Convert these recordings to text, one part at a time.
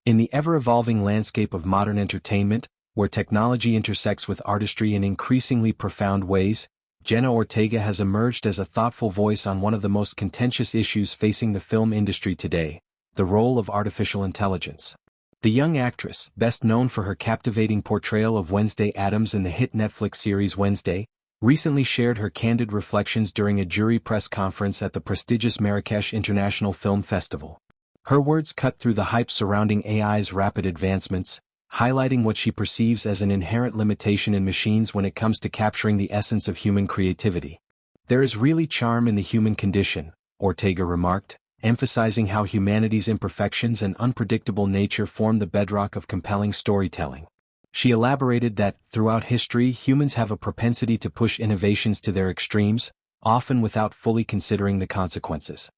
In the ever-evolving landscape of modern entertainment, where technology intersects with artistry in increasingly profound ways, Jenna Ortega has emerged as a thoughtful voice on one of the most contentious issues facing the film industry today: the role of artificial intelligence. The young actress, best known for her captivating portrayal of Wednesday Addams in the hit Netflix series Wednesday, recently shared her candid reflections during a jury press conference at the prestigious Marrakech International Film Festival. Her words cut through the hype surrounding AI's rapid advancements, highlighting what she perceives as an inherent limitation in machines when it comes to capturing the essence of human creativity. "There is really charm in the human condition," Ortega remarked, emphasizing how humanity's imperfections and unpredictable nature form the bedrock of compelling storytelling. She elaborated that, throughout history, humans have a propensity to push innovations to their extremes, often without fully considering the consequences.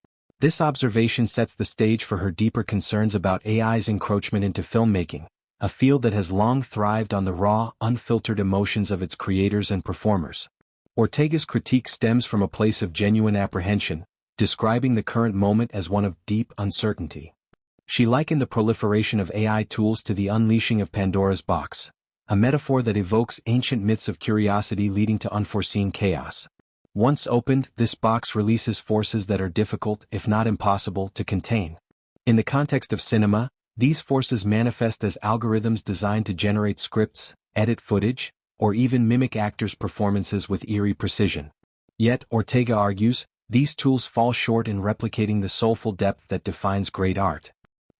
This observation sets the stage for her deeper concerns about AI's encroachment into filmmaking, a field that has long thrived on the raw, unfiltered emotions of its creators and performers. Ortega's critique stems from a place of genuine apprehension, describing the current moment as one of deep uncertainty. She likened the proliferation of AI tools to the unleashing of Pandora's box, a metaphor that evokes ancient myths of curiosity leading to unforeseen chaos. Once opened, this box releases forces that are difficult, if not impossible, to contain. In the context of cinema, these forces manifest as algorithms designed to generate scripts, edit footage, or even mimic actors' performances with eerie precision. Yet, Ortega argues, these tools fall short in replicating the soulful depth that defines great art.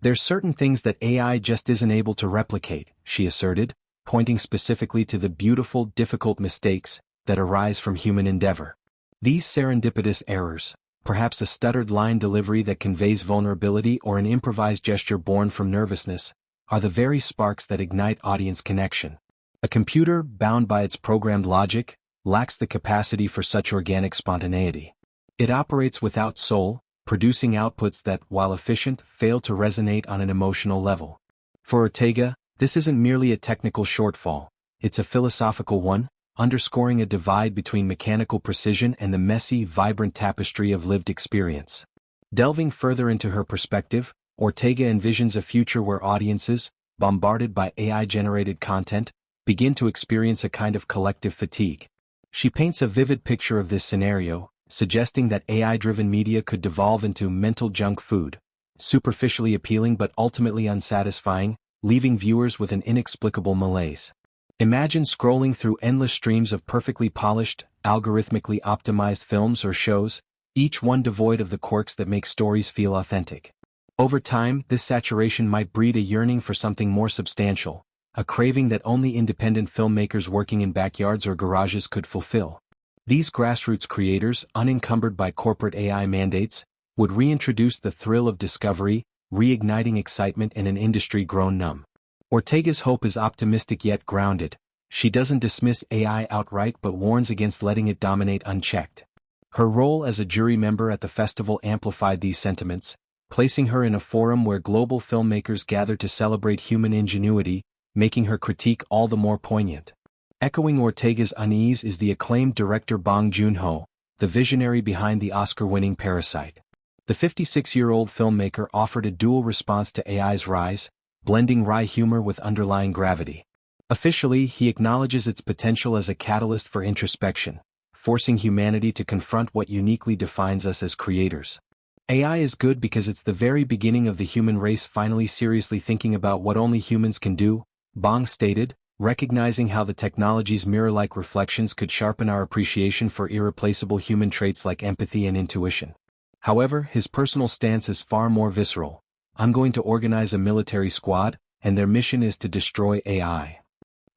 "There's certain things that AI just isn't able to replicate," she asserted, pointing specifically to the beautiful, difficult mistakes that arise from human endeavor. These serendipitous errors, perhaps a stuttered line delivery that conveys vulnerability or an improvised gesture born from nervousness, are the very sparks that ignite audience connection. A computer, bound by its programmed logic, lacks the capacity for such organic spontaneity. It operates without soul, producing outputs that, while efficient, fail to resonate on an emotional level. For Ortega, this isn't merely a technical shortfall, it's a philosophical one, underscoring a divide between mechanical precision and the messy, vibrant tapestry of lived experience. Delving further into her perspective, Ortega envisions a future where audiences, bombarded by AI-generated content, begin to experience a kind of collective fatigue. She paints a vivid picture of this scenario, suggesting that AI-driven media could devolve into mental junk food, superficially appealing but ultimately unsatisfying, leaving viewers with an inexplicable malaise. Imagine scrolling through endless streams of perfectly polished, algorithmically optimized films or shows, each one devoid of the quirks that make stories feel authentic. Over time, this saturation might breed a yearning for something more substantial, a craving that only independent filmmakers working in backyards or garages could fulfill. These grassroots creators, unencumbered by corporate AI mandates, would reintroduce the thrill of discovery, reigniting excitement in an industry grown numb. Ortega's hope is optimistic yet grounded. She doesn't dismiss AI outright but warns against letting it dominate unchecked. Her role as a jury member at the festival amplified these sentiments, placing her in a forum where global filmmakers gather to celebrate human ingenuity, making her critique all the more poignant. Echoing Ortega's unease is the acclaimed director Bong Joon Ho, the visionary behind the Oscar-winning Parasite. The 56-year-old filmmaker offered a dual response to AI's rise, blending wry humor with underlying gravity. Officially, he acknowledges its potential as a catalyst for introspection, forcing humanity to confront what uniquely defines us as creators. AI is good because it's the very beginning of the human race finally seriously thinking about what only humans can do, Bong stated, recognizing how the technology's mirror-like reflections could sharpen our appreciation for irreplaceable human traits like empathy and intuition. However, his personal stance is far more visceral. "I'm going to organize a military squad, and their mission is to destroy AI."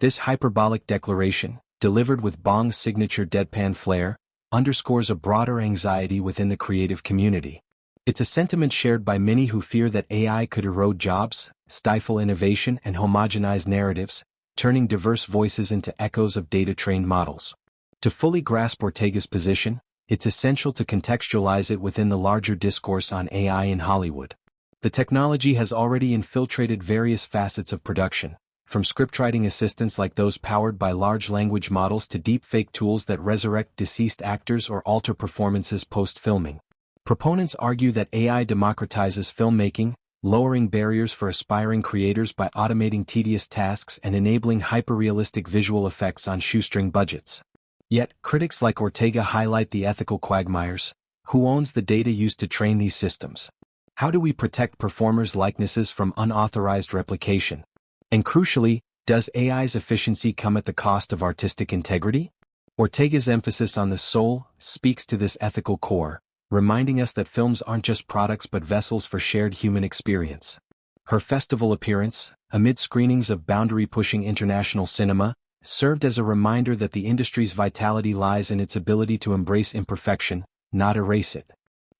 This hyperbolic declaration, delivered with Bong's signature deadpan flair, underscores a broader anxiety within the creative community. It's a sentiment shared by many who fear that AI could erode jobs, stifle innovation, and homogenize narratives, turning diverse voices into echoes of data-trained models. To fully grasp Ortega's position, it's essential to contextualize it within the larger discourse on AI in Hollywood. The technology has already infiltrated various facets of production, from scriptwriting assistants like those powered by large language models to deepfake tools that resurrect deceased actors or alter performances post-filming. Proponents argue that AI democratizes filmmaking, lowering barriers for aspiring creators by automating tedious tasks and enabling hyper-realistic visual effects on shoestring budgets. Yet, critics like Ortega highlight the ethical quagmires. Who owns the data used to train these systems? How do we protect performers' likenesses from unauthorized replication? And crucially, does AI's efficiency come at the cost of artistic integrity? Ortega's emphasis on the soul speaks to this ethical core, reminding us that films aren't just products but vessels for shared human experience. Her festival appearance, amid screenings of boundary-pushing international cinema, served as a reminder that the industry's vitality lies in its ability to embrace imperfection, not erase it.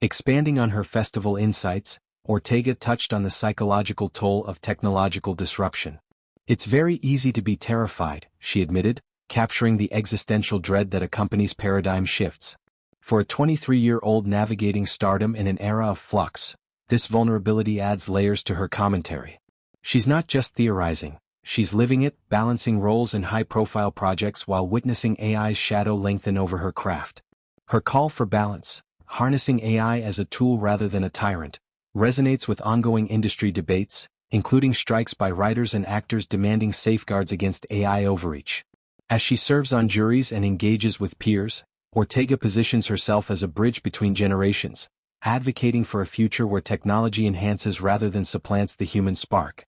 Expanding on her festival insights, Ortega touched on the psychological toll of technological disruption. It's very easy to be terrified, she admitted, capturing the existential dread that accompanies paradigm shifts. For a 23-year-old navigating stardom in an era of flux, this vulnerability adds layers to her commentary. She's not just theorizing, she's living it, balancing roles in high-profile projects while witnessing AI's shadow lengthen over her craft. Her call for balance, harnessing AI as a tool rather than a tyrant, resonates with ongoing industry debates, including strikes by writers and actors demanding safeguards against AI overreach. As she serves on juries and engages with peers, Ortega positions herself as a bridge between generations, advocating for a future where technology enhances rather than supplants the human spark.